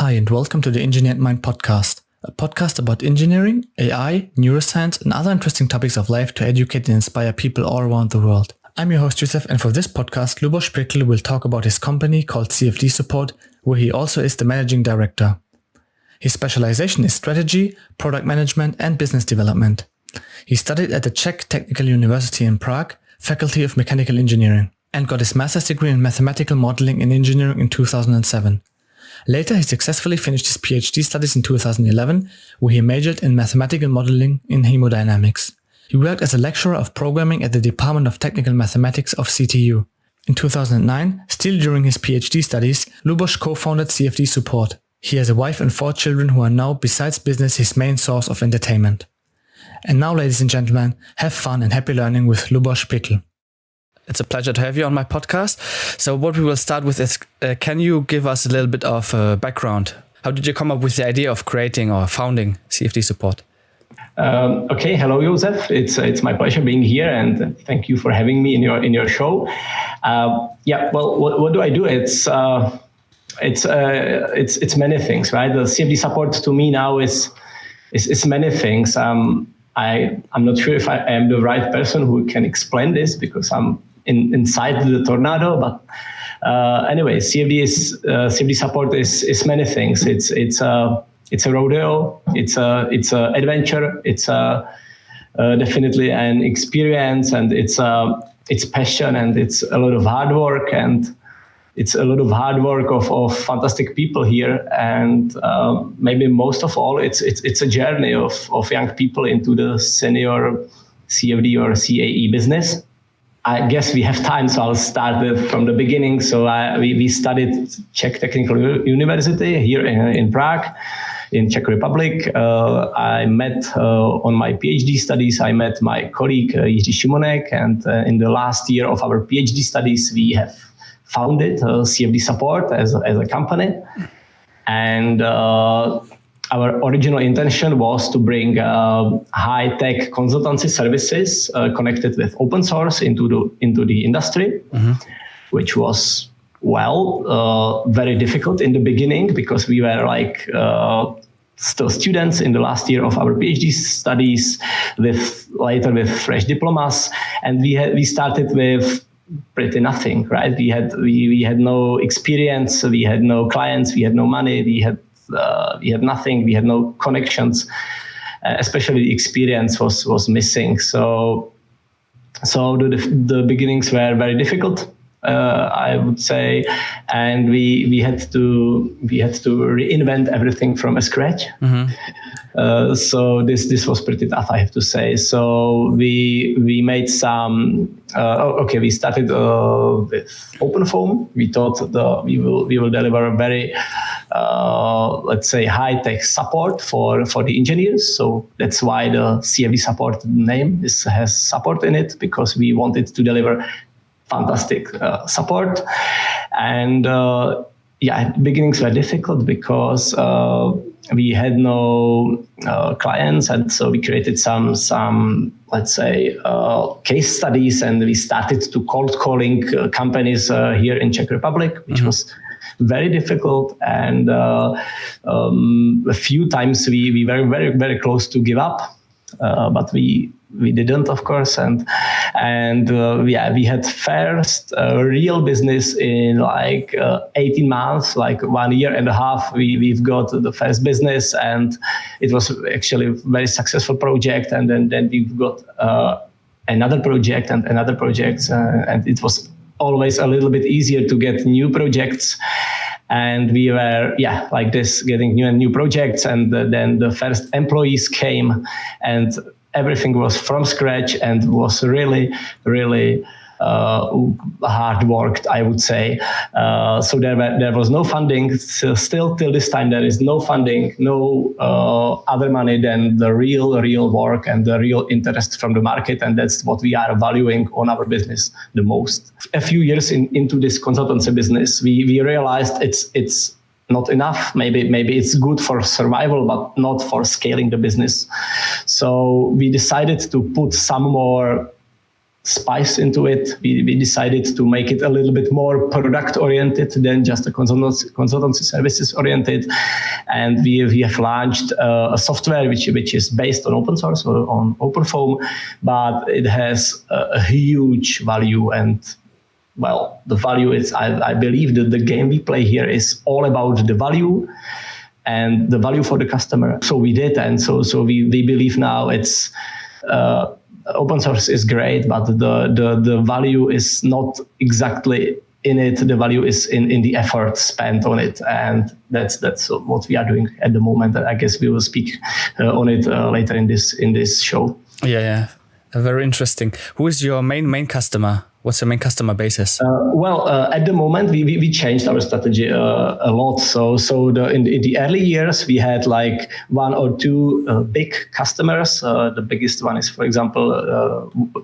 Hi, and welcome to the Engineered Mind podcast, a podcast about engineering, AI, neuroscience, and other interesting topics of life to educate and inspire people all around the world. I'm your host, Yusuf, and for this podcast, Luboš Pirkl will talk about his company called CFDSupport, where he also is the managing director. His specialization is strategy, product management, and business development. He studied at the Czech Technical University in Prague, Faculty of Mechanical Engineering, and got his master's degree in mathematical modeling and engineering in 2007. Later, he successfully finished his Ph.D. studies in 2011, where he majored in mathematical modeling in Hemodynamics. He worked as a lecturer of programming at the Department of Technical Mathematics of CTU. In 2009, still during his Ph.D. studies, Luboš co-founded CFDSupport. He has a wife and 4 children who are now, besides business, his main source of entertainment. And now, ladies and gentlemen, have fun and happy learning with Luboš Pirkl. It's a pleasure to have you on my podcast. So what we will start with is, can you give us a little bit of background? How did you come up with the idea of creating or founding CFDSupport? Okay, hello, Josef. It's my pleasure being here, and thank you for having me in your show. What do I do? It's many things, right? The CFDSupport to me now is many things. I'm not sure if I am the right person who can explain this because I'm inside the tornado. But anyway, CFDSupport is many things. It's a rodeo. It's a adventure. It's definitely an experience, and it's passion, and it's a lot of hard work, and it's a lot of hard work of fantastic people here, and maybe most of all, it's a journey of young people into the senior CFD or CAE business. I guess we have time, so I'll start from the beginning. So we studied Czech Technical University here in Prague, in Czech Republic. I met on my PhD studies, I met my colleague Jiří Šimonek, and in the last year of our PhD studies, we have founded CFDSupport as a company. And our original intention was to bring high-tech consultancy services connected with open source into the industry, which was, very difficult in the beginning because we were still students in the last year of our PhD studies, later with fresh diplomas, and we started with pretty nothing, right? We had no experience, we had no clients, we had no money, we had nothing, we had no connections. Especially the experience was missing. So the beginnings were very difficult, I would say, and we had to reinvent everything from scratch. So this was pretty tough, I have to say. So we made some. We started with OpenFOAM. We thought we will deliver a very high-tech support for the engineers. So that's why the CFDSupport name has support in it, because we wanted to deliver fantastic support. And beginnings were difficult because we had no clients, and so we created some case studies, and we started to cold calling companies here in Czech Republic, which was very difficult. And a few times we were very, very close to give up, but we didn't, of course. And we had first real business in 18 months, 1 year and a half. We've got the first business, and it was actually a very successful project. And then we've got another project and another project, and it was always a little bit easier to get new projects. And we were, getting new projects. And then the first employees came, and everything was from scratch and was really, really hard worked, I would say. So there was no funding. Still till this time, there is no funding, no other money than the real work and the real interest from the market. And that's what we are valuing on our business the most. A few years into this consultancy business, we realized it's not enough. Maybe it's good for survival, but not for scaling the business. So we decided to put some more spice into it. We decided to make it a little bit more product oriented than just a consultancy services oriented. And we have launched a software which is based on open source or on OpenFOAM, but it has a huge value. And well, the value is, I believe that the game we play here is all about the value and the value for the customer. So we did, and so we believe now it's open source is great, but the value is not exactly in it. The value is in the effort spent on it, and that's what we are doing at the moment. I guess we will speak on it later in this show. Yeah, very interesting. Who is your main customer? What's your main customer basis? At the moment, we changed our strategy a lot. So in the early years, we had like one or two big customers. The biggest one is, for example,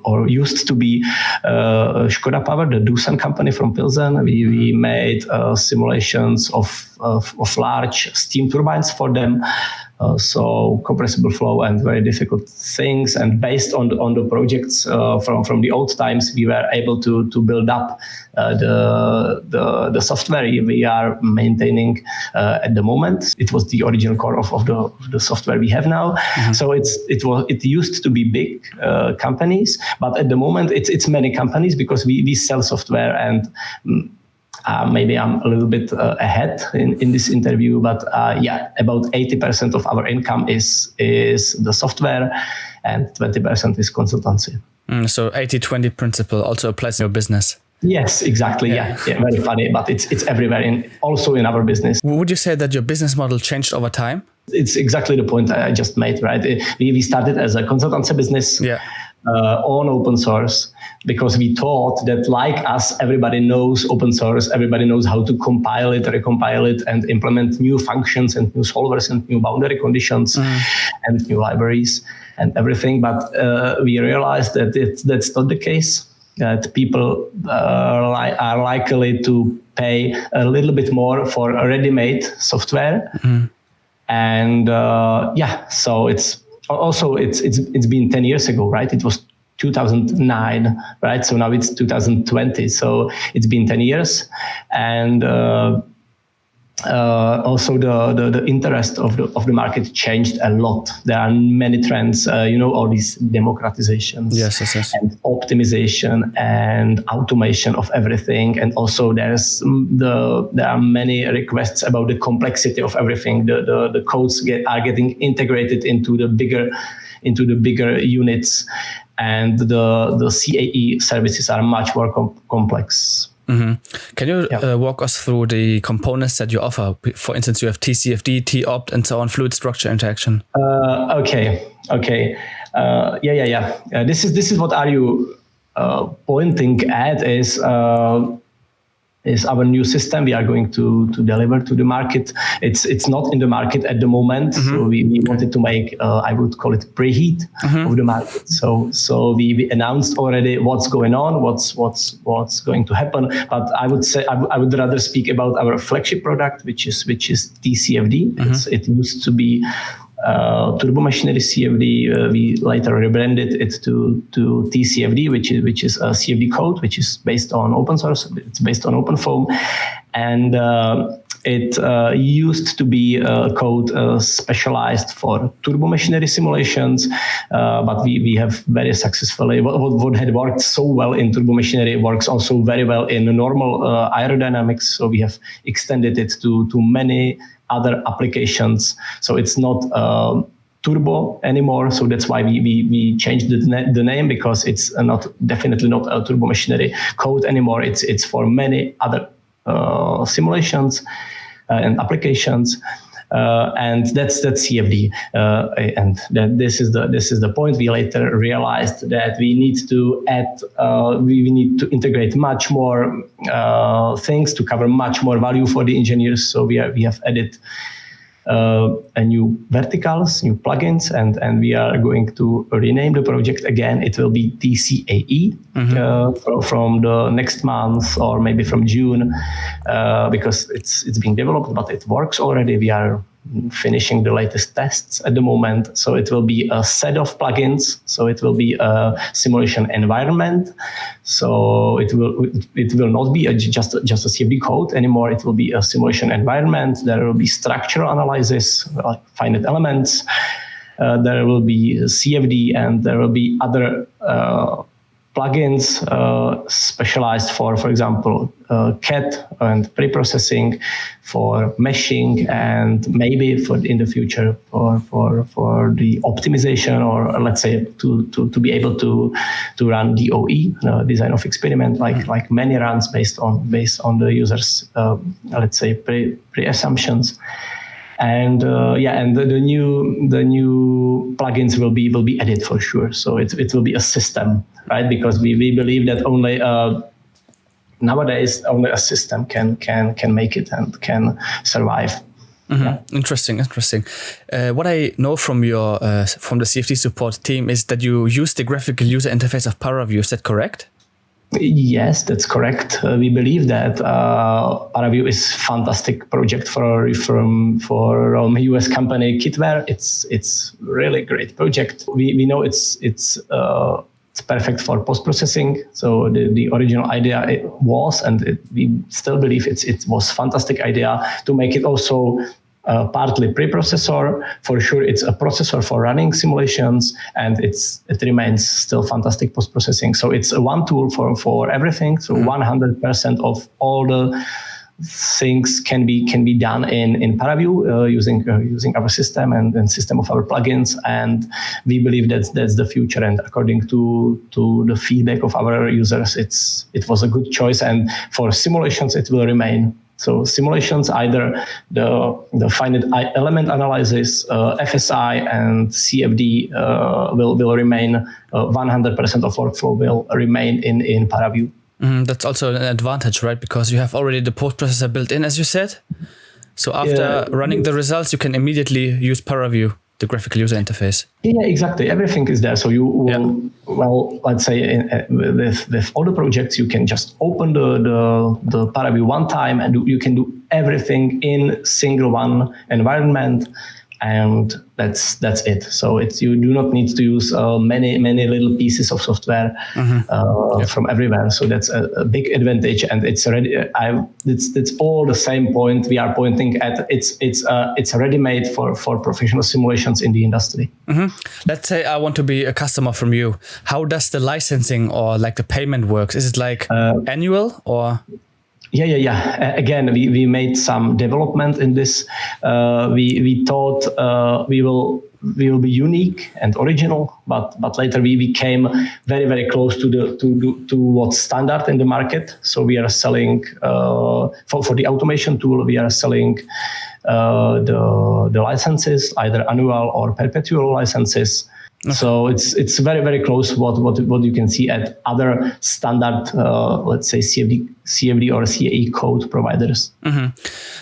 or used to be Škoda Power, the Doosan company from Pilsen. We made simulations of large steam turbines for them. So compressible flow and very difficult things. And based on the projects from the old times, we were able to build up the software we are maintaining at the moment. It was the original core of the software we have now. Mm-hmm. So it used to be big companies, but at the moment it's many companies because we sell software and. Maybe I'm a little bit ahead in this interview, but about 80% of our income is the software and 20% is consultancy. So 80-20 principle also applies in your business. Yes, exactly. Yeah, very funny, but it's everywhere, also in our business. Would you say that your business model changed over time? It's exactly the point I just made, right? We started as a consultancy business. Yeah. On open source, because we thought that like us, everybody knows open source, everybody knows how to compile it, recompile it, and implement new functions and new solvers and new boundary conditions and new libraries and everything. But we realized that that's not the case, that people are likely to pay a little bit more for a ready-made software. Mm-hmm. And so it's been 10 years ago, right? It was 2009, right? So now it's 2020. So it's been 10 years. And also the interest of the market changed a lot. There are many trends, all these democratizations and optimization and automation of everything. And also there are many requests about the complexity of everything. The codes are getting integrated into the bigger units, and the CAE services are much more complex. Mm-hmm. Can you walk us through the components that you offer? For instance, you have TCFD, TOpt, and so on, fluid structure interaction. Okay. This is what are you pointing at is our new system we are going to deliver to the market. It's not in the market at the moment, so we wanted to make I would call it preheat of the market. So we announced already what's going on, what's going to happen. But I would say I would rather speak about our flagship product, which is TCFD. It used to be Turbo Machinery CFD. We later rebranded it to TCFD, which is a CFD code, which is based on open source. It's based on OpenFOAM, and it used to be a code specialized for turbo machinery simulations, but we have very successfully what had worked so well in turbo machinery works also very well in normal aerodynamics. So we have extended it to many other applications. So it's not turbo anymore. So that's why we changed the name, because it's definitely not a turbo machinery code anymore. It's for many other simulations and applications. And that's CFD. And this is the point. We later realized that we need to add, we need to integrate much more things to cover much more value for the engineers. So we have added a new verticals, new plugins, and we are going to rename the project again. It will be TCAE from the next month, or maybe from June, because it's being developed, but it works already. We are finishing the latest tests at the moment. So it will be a set of plugins. So it will be a simulation environment. So it will not be just a CFD code anymore. It will be a simulation environment. There will be structural analysis, like finite elements. There will be CFD, and there will be other plugins specialized for example, CAD and pre-processing, for meshing, and maybe in the future for the optimization, or let's say to be able to run DOE, design of experiment, like many runs based on the user's let's say pre-assumptions. And the new plugins will be added for sure. So it will be a system, right? Because we believe that only nowadays only a system can make it and can survive. Mm-hmm. Yeah. Interesting. What I know from your from the CFD support team is that you use the graphical user interface of Paraview. Is that correct? Yes, that's correct. We believe that Paraview is a fantastic project for US company Kitware. It's really great project. We know it's perfect for post-processing. So the original idea was, and we still believe it was fantastic idea to make it also partly preprocessor. For sure, it's a processor for running simulations, and it remains still fantastic post-processing. So it's one tool for everything. So 100% of all the things can be done in Paraview using our system and system of our plugins, and we believe that's the future. And according to the feedback of our users, it was a good choice, and for simulations it will remain. So simulations, either the finite element analysis, FSI, and CFD will remain. 100% of workflow will remain in Paraview. That's also an advantage, right? Because you have already the post-processor built in, as you said. So after running the results, you can immediately use Paraview, the graphical user interface. Yeah, exactly. Everything is there. So you will, well, let's say with all the projects, you can just open the Paraview one time, and you can do everything in single one environment. And that's it. So you do not need to use many little pieces of software from everywhere. So that's a big advantage, and it's already. It's all the same point we are pointing at. It's ready-made for professional simulations in the industry. Let's say I want to be a customer from you. How does the licensing or like the payment works? Is it like annual or? Yeah. Again, we made some development in this. We thought we will be unique and original, but later we became very close to what's standard in the market. So we are selling for the automation tool. We are selling the licenses, either annual or perpetual licenses. Okay. So it's very close what you can see at other standard let's say CFD or CAE code providers.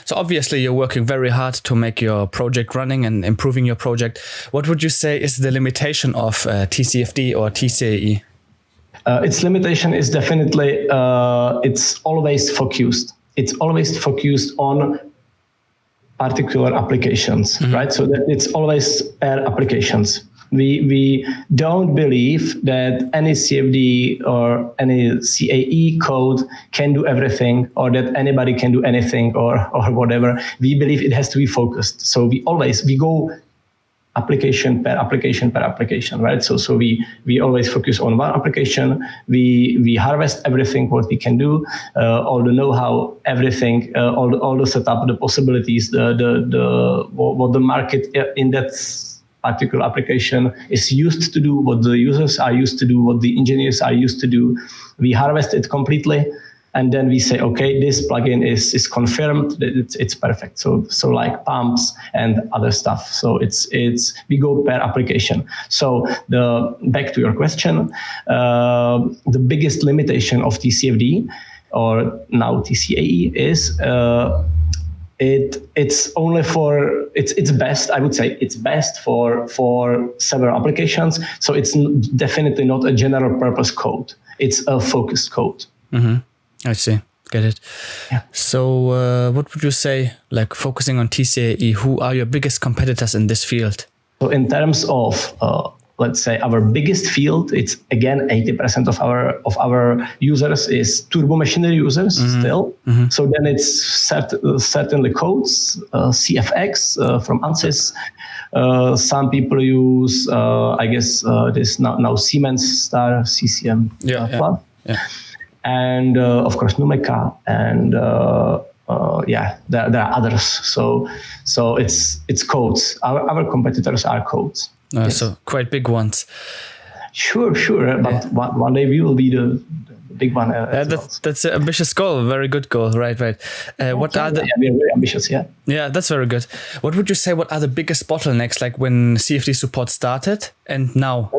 So obviously you're working very hard to make your project running and improving your project. What would you say is the limitation of TCFD or TCAE? Its limitation is definitely it's always focused. It's always focused on particular applications, right? So that it's always per applications. We don't believe that any CFD or any CAE code can do everything, or that anybody can do anything or whatever. We believe it has to be focused. So we go application per application, right? So we always focus on one application. We harvest everything what we can do, all the know-how, everything, all the setup, the possibilities, the what the market in that particular application is used to do, what the users are used to do, what the engineers are used to do. We harvest it completely, and then we say, okay, this plugin is confirmed that it's perfect. So like pumps and other stuff. So we go per application. So back to your question, the biggest limitation of TCFD or now TCAE is it's only it's best, I would say it's best for several applications. So it's definitely not a general purpose code. It's a focused code. I see. Get it. Yeah. So what would you say, like focusing on TCAE, who are your biggest competitors in this field? So in terms of, let's say, our biggest field, it's again 80% of our users is turbo machinery users still. So then it's certainly codes, CFX from ANSYS. Some people use, I guess, this now Siemens Star CCM Plus. Yeah. And of course Numeka, and there are others. So it's codes. Our competitors are codes. Yes. So quite big ones. Sure. But one day we will be the big one. That's an ambitious goal. Very good goal. Right. What are the? Yeah, we're very ambitious. Yeah. Yeah, that's very good. What would you say? What are the biggest bottlenecks? Like when CFD support started and now?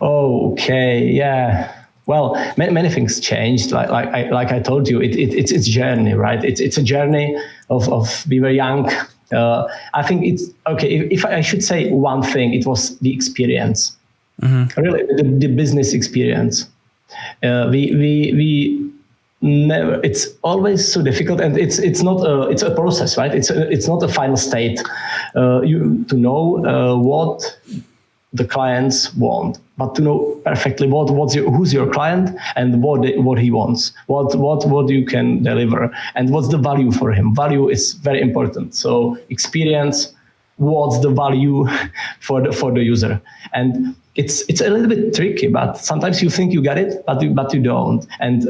Oh, okay. Yeah. Well, many things changed. Like I told you, it's a journey, right? It's a journey of we were young. I think it's okay. If I should say one thing, it was the experience. Really, the business experience. We never. It's always so difficult, and it's not it's a process, right? It's not a final state. You to know what the clients want, but to know perfectly who's your client and what he wants, what you can deliver, and what's the value for him. Value is very important. So experience, what's the value for the user, and it's a little bit tricky. But sometimes you think you get it, but you don't, and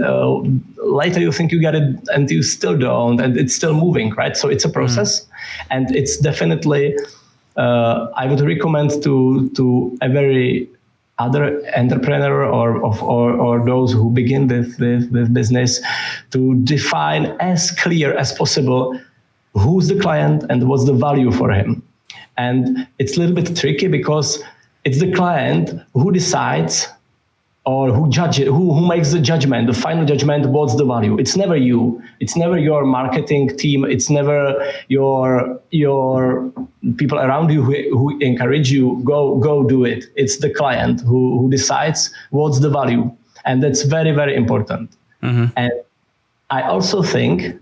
later you think you get it, and you still don't, and it's still moving, right? So it's a process, and it's definitely. I would recommend to every other entrepreneur or those who begin with business to define as clear as possible who's the client and what's the value for him. And it's a little bit tricky because it's the client who decides or who makes the judgment, the final judgment, what's the value. It's never you. It's never your marketing team. It's never your people around you who encourage you, go do it. It's the client who decides what's the value. And that's very, very important. And I also think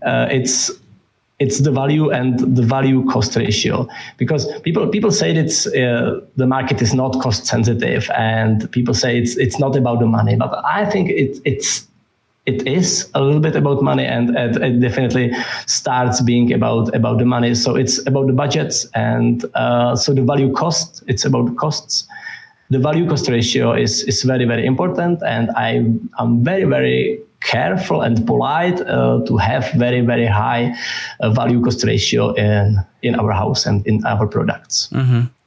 it's the value and the value cost ratio, because people say that the market is not cost sensitive, and people say it's not about the money, but I think it is a little bit about money, and it definitely starts being about the money. So it's about the budgets, and so the value cost, it's about the costs. The value cost ratio is very, very important, and I'm very, very careful and polite to have very, very high value cost ratio in our house and in our products.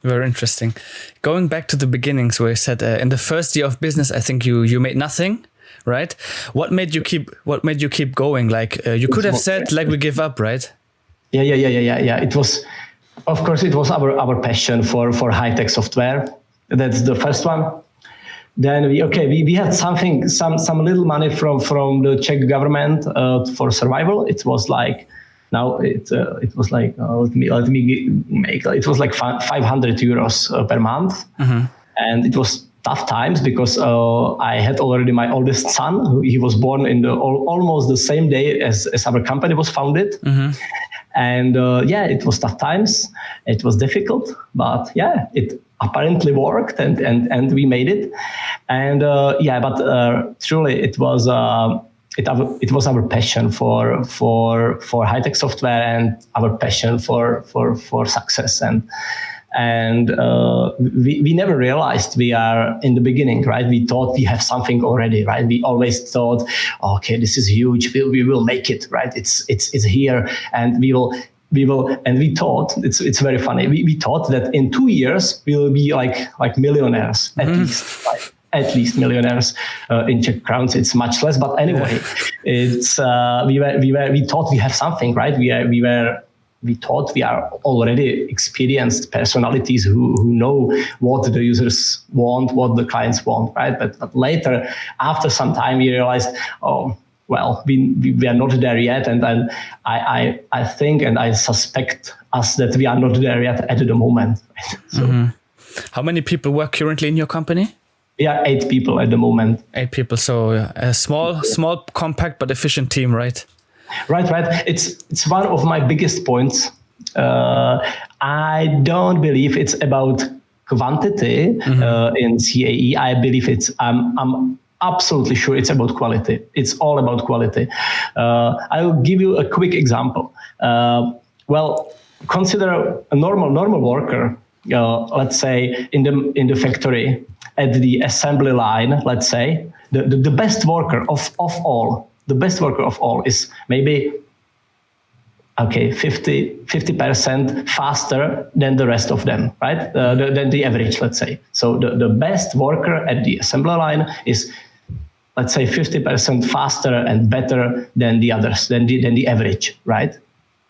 Very interesting. Going back to the beginnings, where you said in the first year of business, I think you made nothing, right? What made you keep going? Like you could have said, like, we give up, right? Yeah. It was, of course, it was our passion for high tech software. That's the first one. Then we had some little money from the Czech government for survival. It was like it was like let me make it was like 500 euros per month, and it was tough times because I had already my oldest son. He was born in almost the same day as our company was founded. And it was tough times. It was difficult, but it apparently worked, and we made it. And truly, it was our passion for high tech software and our passion for success. And we never realized we are in the beginning, right? We thought we have something already, right? We always thought, okay, this is huge. We will make it, right? It's here, and we will. And we thought it's very funny. We thought that in 2 years we will be like millionaires, at least millionaires in Czech crowns. It's much less, but anyway, it's we thought we have something, right? We thought we are already experienced personalities who know what the users want, what the clients want, right? But later, after some time, we realized, well, we are not there yet, and I think and I suspect us that we are not there yet at the moment. Right? So, How many people work currently in your company? We are 8 people at the moment. 8 people, so a small, compact but efficient team, right? Right. It's one of my biggest points. I don't believe it's about quantity in CAE. I believe I'm absolutely sure it's about quality. It's all about quality. I'll give you a quick example. Consider a normal worker. Let's say in the factory at the assembly line. Let's say the best worker of all. The best worker of all is maybe 50% faster than the rest of them, right? Than the average, let's say. So the best worker at the assembly line is, let's say, 50% faster and better than the others, than the average, right?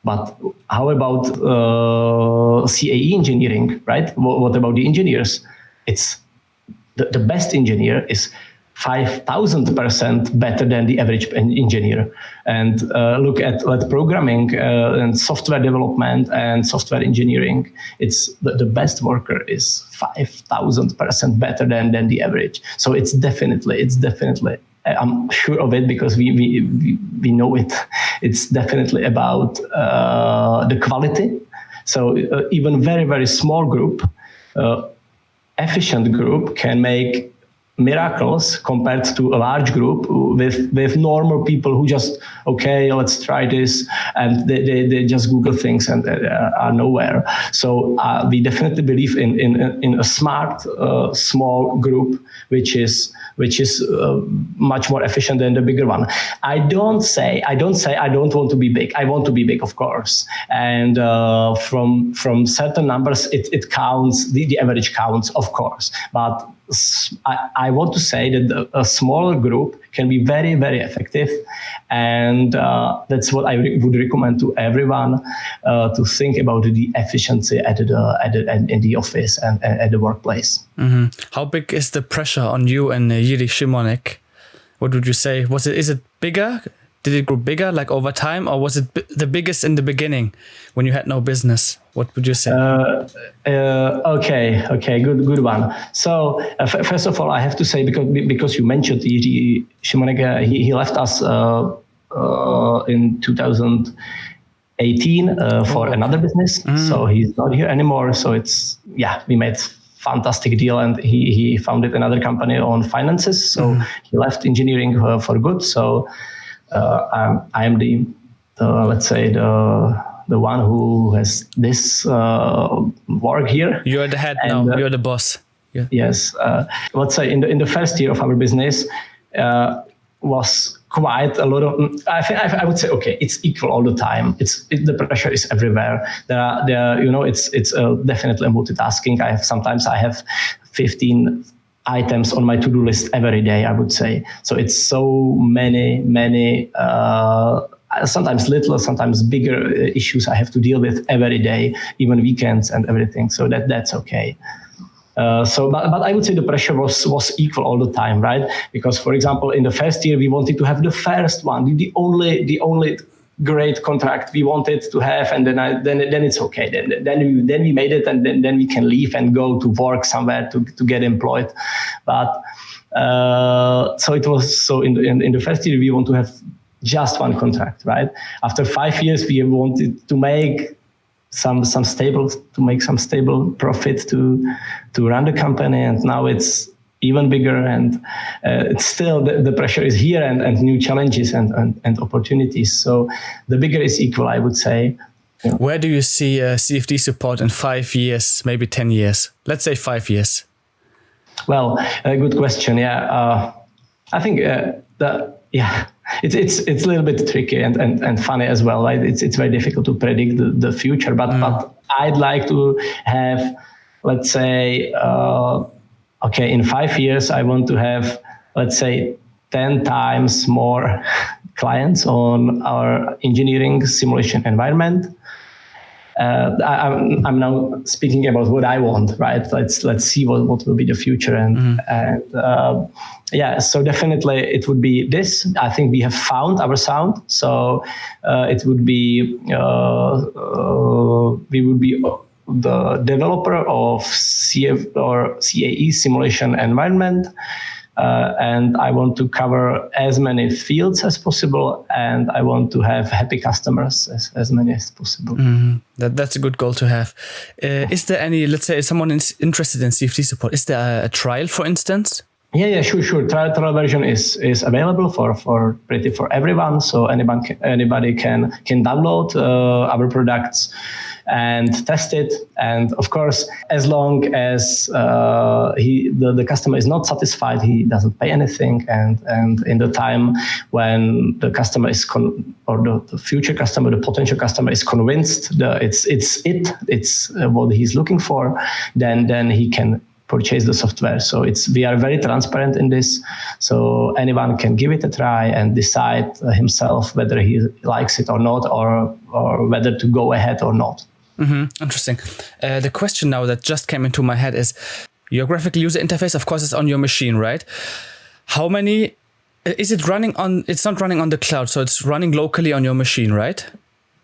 But how about CAE engineering, right? What about the engineers? It's the best engineer is 5,000% better than the average engineer. And look at programming and software development and software engineering. It's the best worker is 5,000% better than the average. So it's definitely. I'm sure of it because we know it. It's definitely about the quality. So even very, very small group, efficient group can make miracles compared to a large group with normal people who just, okay, let's try this, and they just Google things and are nowhere. So we definitely believe in a smart small group which is much more efficient than the bigger one. I don't say I don't want to be big. I want to be big, of course, and from certain numbers it counts. The average counts, of course, but I want to say that a smaller group can be very, very effective, and that's what I would recommend to everyone to think about the efficiency in the office and at the workplace. Mm-hmm. How big is the pressure on you and Jiří Šimonek? What would you say? Is it bigger? Did it grow bigger like over time, or was it the biggest in the beginning when you had no business? What would you say? Okay, good one. So first of all, I have to say because you mentioned Jiří Šimonek, he left us in 2018 for another business. So he's not here anymore. So we made fantastic deal, and he founded another company on finances. So he left engineering for good. So I am the let's say the one who has this work here. You're the head now. You're the boss. Yeah. Yes. Let's say in the first year of our business was quite a lot of. I would say it's equal all the time. The pressure is everywhere. It's definitely multitasking. Sometimes I have 15 items on my to-do list every day, I would say. So it's so many, sometimes little, sometimes bigger issues I have to deal with every day, even weekends and everything. So that's okay. But I would say the pressure was equal all the time, right? Because, for example, in the first year, we wanted to have the first one, the only great contract we wanted to have, and then it's okay. Then we made it, and then we can leave and go to work somewhere to get employed. But so it was. So in the first year we want to have just one contract, right? After 5 years we wanted to make some stable profit to run the company, and now it's even bigger, and it's still the pressure is here, and new challenges and opportunities. So the bigger is equal, I would say. Yeah. Where do you see CFD support in 5 years, maybe 10 years? Let's say 5 years. Well, a good question. Yeah, I think it's a little bit tricky and funny as well. Right? It's very difficult to predict the future, but I'd like to have, let's say. In 5 years, I want to have, let's say, 10 times more clients on our engineering simulation environment. I'm now speaking about what I want, right? Let's see what will be the future, so definitely it would be this. I think we have found our sound, so it would be we would be the developer of CF or CAE simulation environment. And I want to cover as many fields as possible, and I want to have happy customers, as many as possible. That's a good goal to have. Is there any, let's say, if someone is interested in CFD support, is there a trial, for instance? Yeah, sure. Trial version is available for everyone, so anybody can download our products and test it. And of course, as long as the customer is not satisfied, he doesn't pay anything. And in the time when the customer is the future customer, the potential customer is convinced that it's what he's looking for, then he can purchase the software. So we are very transparent in this. So anyone can give it a try and decide himself whether he likes it or not, or whether to go ahead or not. Interesting. The question now that just came into my head is, your graphical user interface, of course, is on your machine, right? How many is it running on? It's not running on the cloud, so it's running locally on your machine, right?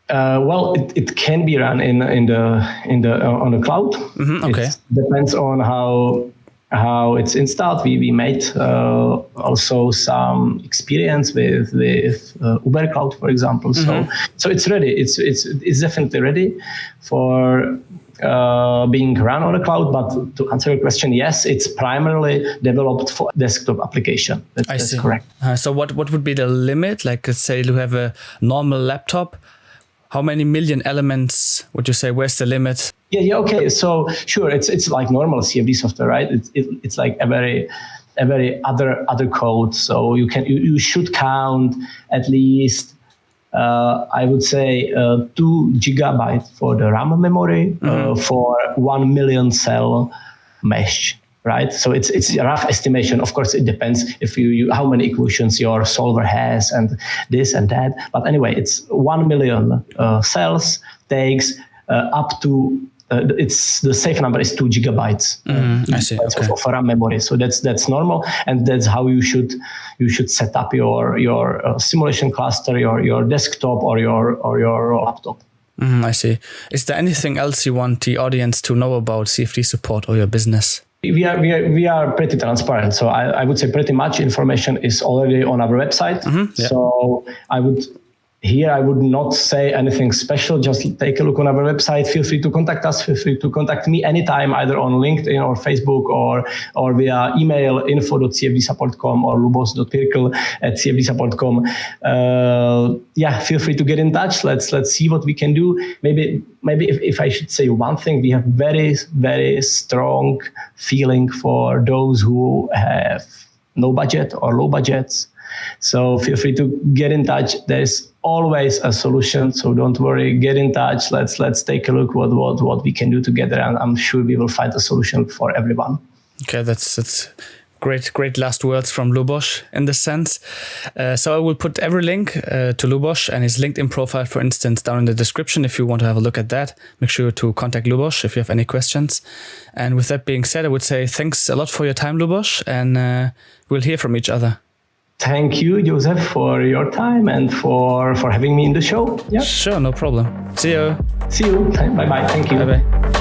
Well, it can be run on the cloud. Okay. It depends on how it's installed. We made also some experience with Uber Cloud, for example. So it's ready. It's definitely ready for being run on the cloud. But to answer your question, yes, it's primarily developed for desktop application. That's correct. So what would be the limit? Like, let's say you have a normal laptop. How many million elements would you say? Where's the limit? Yeah. Okay. So sure, it's like normal CFD software, right? It's like a very other code. So you should count at least I would say 2 GB for the RAM memory for 1 million cell mesh. Right, so it's a rough estimation. Of course, it depends if you how many equations your solver has and this and that. But anyway, it's 1 million cells takes up to. It's the safe number is 2 GB. I see. Okay. For RAM memory. So that's normal, and that's how you should set up your simulation cluster, your desktop or your laptop. I see. Is there anything else you want the audience to know about CFD support or your business? We are pretty transparent. So I would say pretty much information is already on our website. Yeah. So I would not say anything special. Just take a look on our website. Feel free to contact us. Feel free to contact me anytime, either on LinkedIn or Facebook or via email info.cfdsupport.com or lubos.pirkl@cfdsupport.com. Feel free to get in touch. Let's see what we can do. Maybe if I should say one thing, we have very, very strong feeling for those who have no budget or low budgets. So feel free to get in touch. There's always a solution, so don't worry. Get in touch. Let's take a look what we can do together, and I'm sure we will find a solution for everyone. Okay, that's great last words from Luboš in this sense. So I will put every link to Luboš and his LinkedIn profile, for instance, down in the description if you want to have a look at that. Make sure to contact Luboš if you have any questions. And with that being said, I would say thanks a lot for your time, Luboš, and we'll hear from each other. Thank you, Joseph, for your time and for having me in the show. Yeah. Sure, no problem. See you. See you. Bye-bye. Thank you. Bye-bye.